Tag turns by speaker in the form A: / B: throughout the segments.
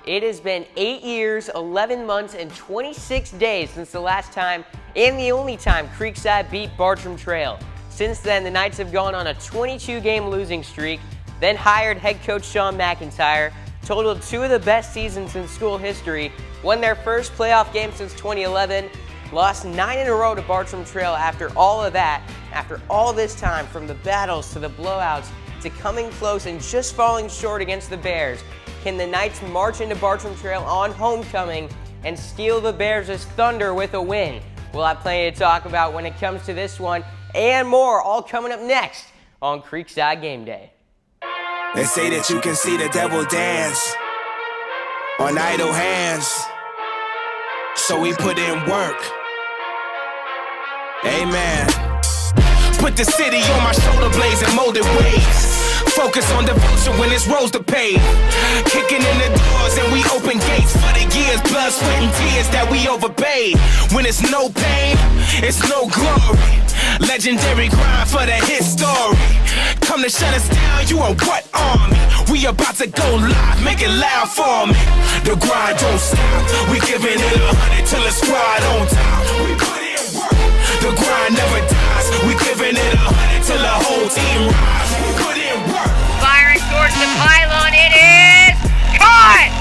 A: It has been 8 years, 11 months, and 26 days since the last time, and the only time, Creekside beat Bartram Trail. Since then, the Knights have gone on a 22-game losing streak, then hired head coach Sean McIntyre, totaled 2 of the best seasons in school history, won their first playoff game since 2011, lost 9 in a row to Bartram Trail after all of that, after all this time, from the battles to the blowouts to coming close and just falling short against the Bears. Can the Knights march into Bartram Trail on homecoming and steal the Bears' thunder with a win? We'll have plenty to talk about when it comes to this one and more, all coming up next on Creekside Game Day.
B: They say that you can see the devil dance on idle hands, so we put in work. Amen. Put the city on my shoulder blades and molded ways. Focus on devotion when it's rows to pay. Kicking in the doors and we open gates for the years, blood, sweat, and tears that we overpaid. When it's no pain, it's no glory. Legendary grind for the history. Come to shut us down, you on what army? We about to go live, make it loud for me. The grind don't stop, we giving it 100 till the squad on top. We put in work, the grind never dies. We giving it 100 till the whole team rise. We put in work.
C: Firing towards the pylon, it is caught!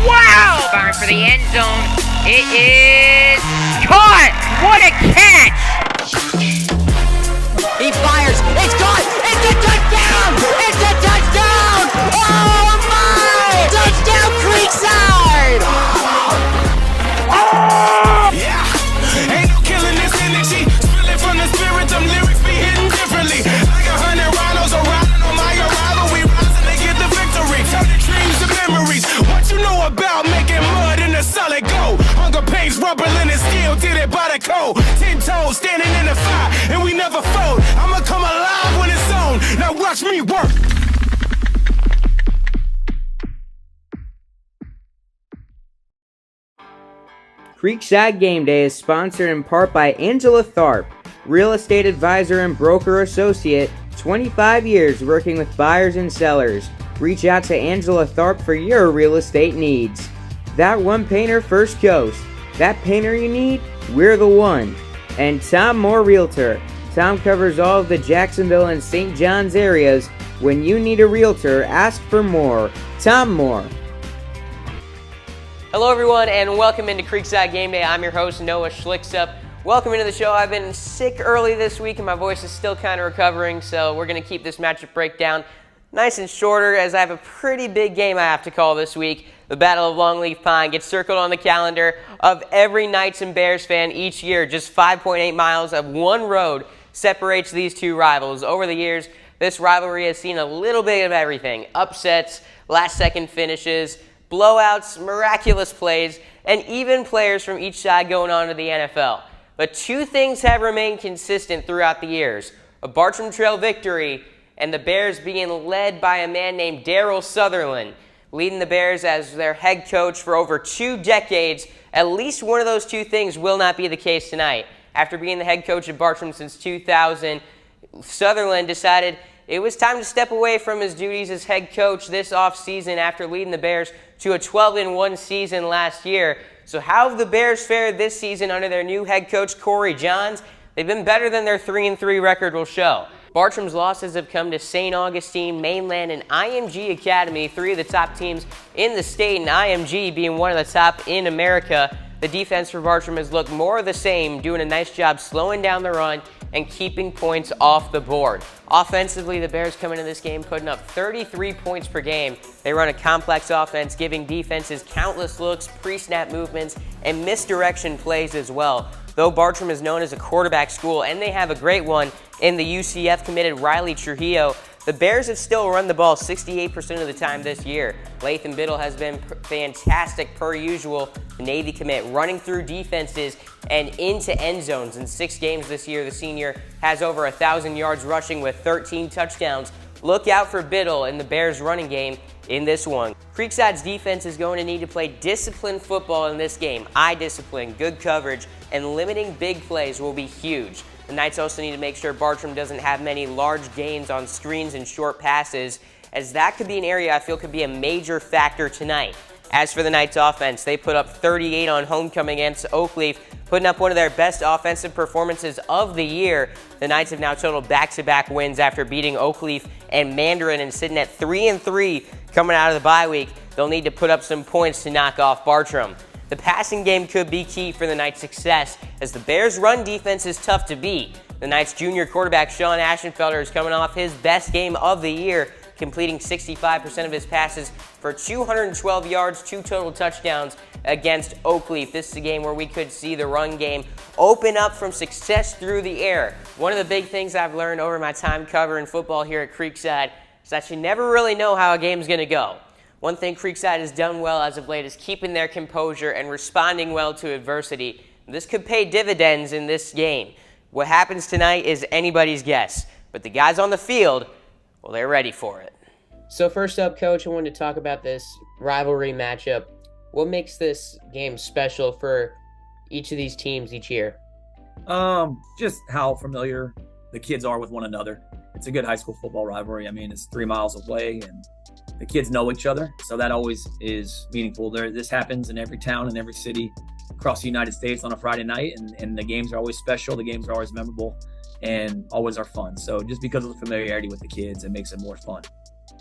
C: Wow! Firing for the end zone, it is caught! What a catch!
D: He fires, it's caught, it's a touchdown! It's a touchdown! Oh my! Touchdown Creekside!
B: Yeah, ain't no killing this energy. Spilling from the spirit, them lyrics be hitting differently. Like 100 rhinos are riding on my arrival. We rising to get the victory. Turn the dreams to memories. What you know about making mud in the solid gold? Hunger pains rumbling and steel did it by the code. 10 toes standing in the fire and we never fold. I'ma come alive when it's on. Now watch me work.
A: Creekside Game Day is sponsored in part by Angela Tharp, real estate advisor and broker associate, 25 years working with buyers and sellers. Reach out to Angela Tharp for your real estate needs. That one painter First Coast. That painter you need, we're the one. And Tom Moore Realtor. Tom covers all of the Jacksonville and St. John's areas. When you need a realtor, ask for Moore. Tom Moore. Hello everyone and welcome into Creekside Game Day. I'm your host Noah Schlicksup. Welcome into the show. I've been sick early this week and my voice is still kind of recovering, so we're going to keep this matchup breakdown nice and shorter as I have a pretty big game I have to call this week. The Battle of Longleaf Pine gets circled on the calendar of every Knights and Bears fan each year. Just 5.8 miles of one road separates these two rivals. Over the years, this rivalry has seen a little bit of everything. Upsets, last-second finishes, blowouts, miraculous plays, and even players from each side going on to the NFL. But two things have remained consistent throughout the years: a Bartram Trail victory and the Bears being led by a man named Darryl Sutherland, leading the Bears as their head coach for over 2 decades. At least one of those two things will not be the case tonight. After being the head coach at Bartram since 2000, Sutherland decided it was time to step away from his duties as head coach this offseason after leading the Bears to a 12-1 season last year. So how have the Bears fared this season under their new head coach, Corey Johns? They've been better than their 3-3 record will show. Bartram's losses have come to St. Augustine, Mainland, and IMG Academy, 3 of the top teams in the state, and IMG being one of the top in America. The defense for Bartram has looked more of the same, doing a nice job slowing down the run and keeping points off the board. Offensively, the Bears come into this game putting up 33 points per game. They run a complex offense, giving defenses countless looks, pre-snap movements, and misdirection plays as well. Though Bartram is known as a quarterback school, and they have a great one in the UCF-committed Riley Trujillo, the Bears have still run the ball 68% of the time this year. Lathan Biddle has been fantastic per usual. The Navy commit running through defenses and into end zones. In 6 games this year, the senior has over 1,000 yards rushing with 13 touchdowns. Look out for Biddle in the Bears running game in this one. Creekside's defense is going to need to play disciplined football in this game. Eye discipline, good coverage, and limiting big plays will be huge. The Knights also need to make sure Bartram doesn't have many large gains on screens and short passes, as that could be an area I feel could be a major factor tonight. As for the Knights offense, they put up 38 on homecoming against Oakleaf, putting up one of their best offensive performances of the year. The Knights have now totaled back-to-back wins after beating Oakleaf and Mandarin and sitting at 3-3 coming out of the bye week. They'll need to put up some points to knock off Bartram. The passing game could be key for the Knights' success, as the Bears' run defense is tough to beat. The Knights' junior quarterback Sean Aschenfelder is coming off his best game of the year, completing 65% of his passes for 212 yards, 2 total touchdowns against Oakleaf. This is a game where we could see the run game open up from success through the air. One of the big things I've learned over my time covering football here at Creekside is that you never really know how a game's going to go. One thing Creekside has done well as of late is keeping their composure and responding well to adversity. This could pay dividends in this game. What happens tonight is anybody's guess, but the guys on the field, well, they're ready for it. So first up, Coach, I wanted to talk about this rivalry matchup. What makes this game special for each of these teams each year?
E: Just how familiar the kids are with one another. It's a good high school football rivalry. I mean, it's 3 miles away, and the kids know each other, so that always is meaningful. This happens in every town and every city across the United States on a Friday night, and the games are always special. The games are always memorable and always are fun. So just because of the familiarity with the kids, it makes it more fun.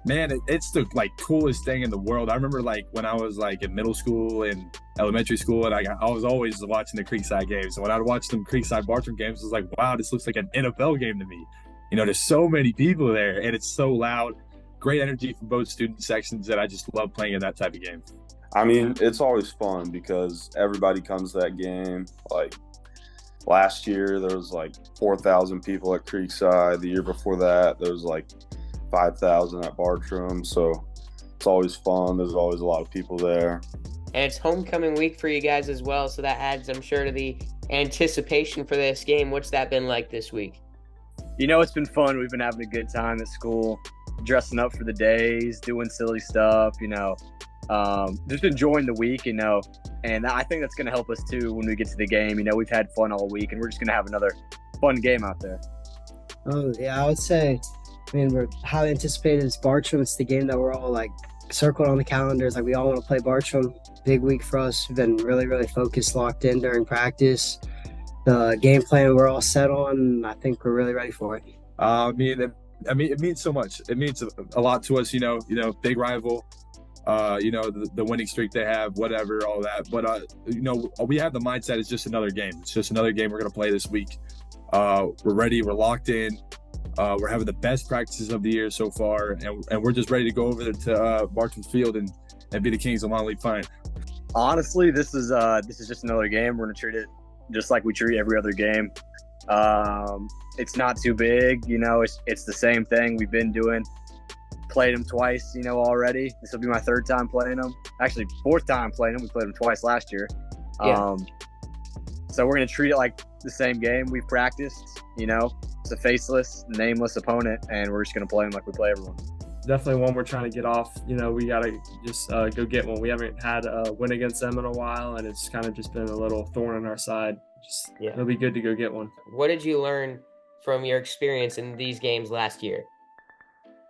F: Man, it's the coolest thing in the world. I remember when I was in middle school and elementary school, and I was always watching the Creekside games. So when I'd watch them Creekside Bartram games, it was like, wow, this looks like an NFL game to me. There's so many people there, and it's so loud. Great energy from both student sections, and I just love playing in that type of game.
G: I mean, it's always fun because everybody comes to that game. Last year, there was 4,000 people at Creekside. The year before that, there was 5,000 at Bartram. So it's always fun. There's always a lot of people there.
A: And it's homecoming week for you guys as well, so that adds, I'm sure, to the anticipation for this game. What's that been like this week?
H: It's been fun. We've been having a good time at school, dressing up for the days, doing silly stuff, just enjoying the week, and I think that's going to help us too when we get to the game. We've had fun all week, and we're just going to have another fun game out there.
I: Oh, yeah, I would say, we're highly anticipated. It's Bartram. It's the game that we're all circled on the calendars. We all want to play Bartram. Big week for us. We've been really, really focused, locked in during practice. The game plan we're all set on, and I think we're really ready for it.
F: It means so much. It means a lot to us, big rival, the winning streak they have, whatever, all that. But, we have the mindset it's just another game. It's just another game we're going to play this week. We're ready. We're locked in. We're having the best practices of the year so far, and we're just ready to go over there to Bartram Field and be the Kings of Longleaf Pine.
H: Honestly, this is just another game. We're going to treat it just like we treat every other game. It's not too big, it's the same thing we've been doing. Played them twice, already. This will be my 3rd time playing them. Actually, 4th time playing them. We played them twice last year.
A: Yeah.
H: So we're going to treat it like the same game we've practiced, It's a faceless, nameless opponent, and we're just going to play them like we play everyone.
J: Definitely one we're trying to get off. We got to just go get one. We haven't had a win against them in a while, and it's kind of just been a little thorn on our side. It'll be good to go get one.
A: What did you learn from your experience in these games last year?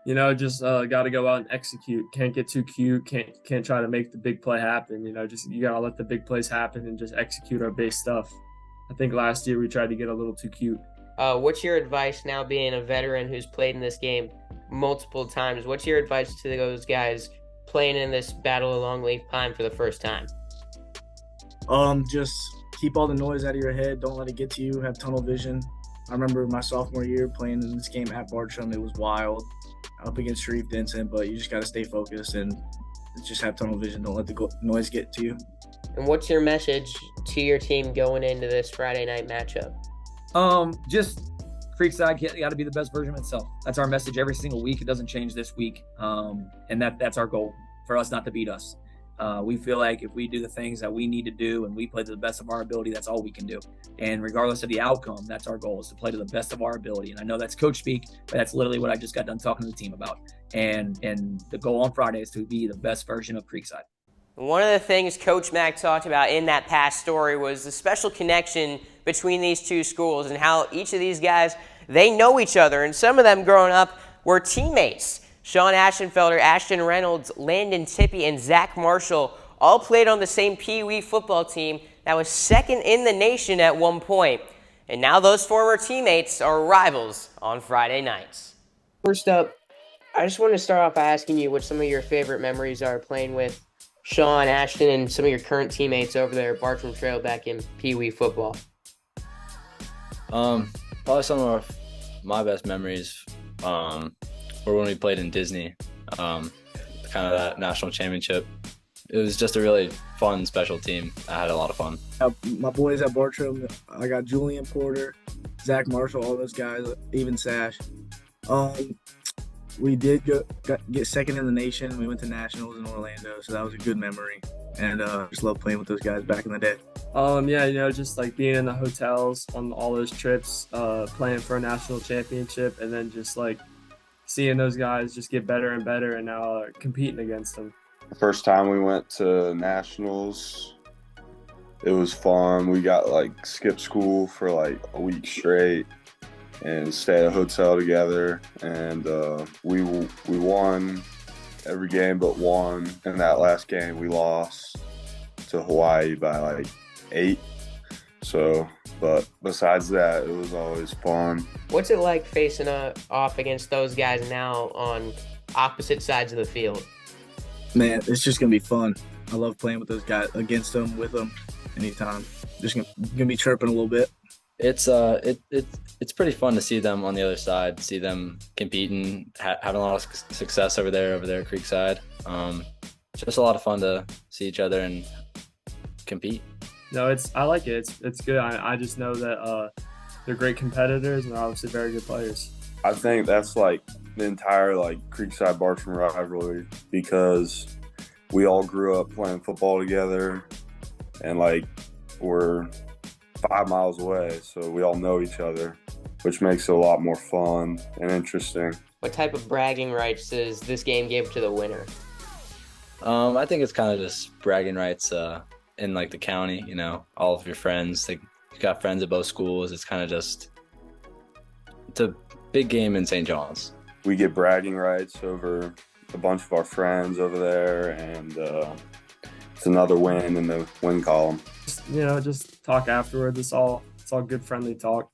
J: Just got to go out and execute. Can't get too cute. Can't try to make the big play happen. You got to let the big plays happen and just execute our base stuff. I think last year we tried to get a little too cute.
A: What's your advice now, being a veteran who's played in this game multiple times? What's your advice to those guys playing in this Battle of Longleaf Pine for the first time?
K: Just keep all the noise out of your head. Don't let it get to you. Have tunnel vision. I remember my sophomore year playing in this game at Bartram. It was wild, up against Sharif Denson, but you just got to stay focused and just have tunnel vision. Don't let the noise get to you.
A: And what's your message to your team going into this Friday night matchup?
E: Just Creekside got to be the best version of itself. That's our message every single week. It doesn't change this week. And that's our goal, for us not to beat us. We feel like if we do the things that we need to do and we play to the best of our ability, that's all we can do. And regardless of the outcome, that's our goal, is to play to the best of our ability. And I know that's coach speak, but that's literally what I just got done talking to the team about. And the goal on Friday is to be the best version of Creekside.
A: One of the things Coach Mack talked about in that past story was the special connection between these two schools and how each of these guys, they know each other. And some of them growing up were teammates. Sean Aschenfelder, Ashton Reynolds, Landon Tippie, and Zach Marshall all played on the same Pee Wee football team that was second in the nation at one point. And now those former teammates are rivals on Friday nights. First up, I just want to start off by asking you what some of your favorite memories are playing with Sean, Ashton, and some of your current teammates over there at Bartram Trail back in Pee Wee football.
L: Probably some of my best memories were when we played in Disney, kind of that national championship. It was just a really fun, special team. I had a lot of fun.
K: My boys at Bartram, I got Julian Porter, Zach Marshall, all those guys, even Sash. We did get second in the nation. We went to nationals in Orlando, so that was a good memory. And just love playing with those guys back in the day.
J: Yeah, just like being in the hotels on all those trips, playing for a national championship, and then just like seeing those guys just get better and better, and now competing against them.
G: The first time we went to nationals, it was fun. We got like skip school for like a week straight and stay at a hotel together, and we won every game but one. In that last game, we lost to Hawaii by like 8. So, but besides that, it was always fun.
A: What's it like facing off against those guys now on opposite sides of the field?
K: Man, it's just gonna be fun. I love playing with those guys, against them, with them, anytime. Just gonna be chirping a little bit.
L: It's pretty fun to see them on the other side, see them competing, having a lot of success over there at Creekside. Just a lot of fun to see each other and compete.
J: No, I like it. It's good. I just know that they're great competitors and they're obviously very good players.
G: I think that's like the entire like Creekside Bartram rivalry, because we all grew up playing football together, and like we're 5 miles away, so we all know each other, which makes it a lot more fun and interesting.
A: What type of bragging rights does this game give to the winner?
L: I think it's kind of just bragging rights in like the county, all of your friends. Like, you got friends at both schools. It's kind of just, it's a big game in St. John's.
G: We get bragging rights over a bunch of our friends over there, and it's another win in the win column.
J: Just talk afterwards. It's all good, friendly talk.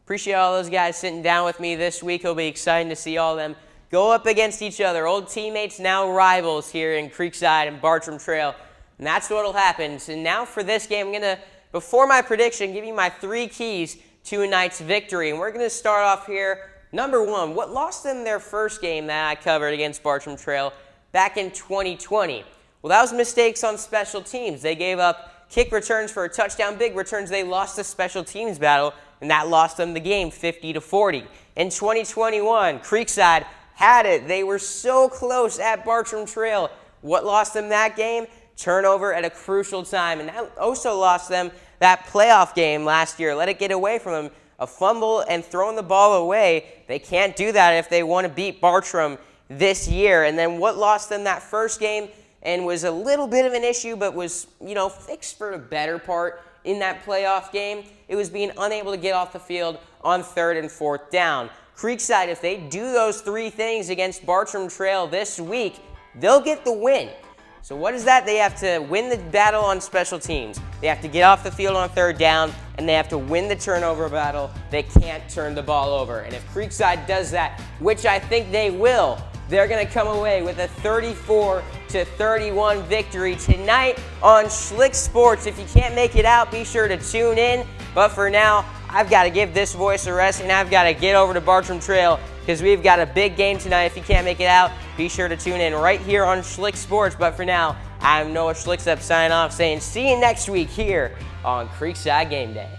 A: Appreciate all those guys sitting down with me this week. It'll be exciting to see all of them go up against each other. Old teammates, now rivals here in Creekside and Bartram Trail. And that's what'll happen. So now for this game, I'm going to, before my prediction, give you my 3 keys to a night's victory. And we're going to start off here. Number 1, what lost them their first game that I covered against Bartram Trail back in 2020? Well, that was mistakes on special teams. They gave up kick returns for a touchdown, big returns. They lost the special teams battle, and that lost them the game 50-40. In 2021, Creekside had it. They were so close at Bartram Trail. What lost them that game? Turnover at a crucial time, and that also lost them that playoff game last year. Let it get away from them. A fumble and throwing the ball away. They can't do that if they want to beat Bartram this year. And then what lost them that first game and was a little bit of an issue, but was, fixed for the better part in that playoff game? It was being unable to get off the field on 3rd and 4th down. Creekside, if they do those 3 things against Bartram Trail this week, they'll get the win. So what is that? They have to win the battle on special teams. They have to get off the field on 3rd down, and they have to win the turnover battle. They can't turn the ball over. And if Creekside does that, which I think they will, they're going to come away with a 34-31 victory tonight on Schlick Sports. If you can't make it out, be sure to tune in. But for now, I've got to give this voice a rest, and I've got to get over to Bartram Trail because we've got a big game tonight. If you can't make it out, be sure to tune in right here on Schlick Sports. But for now, I'm Noah Schlicksup signing off, saying see you next week here on Creekside Game Day.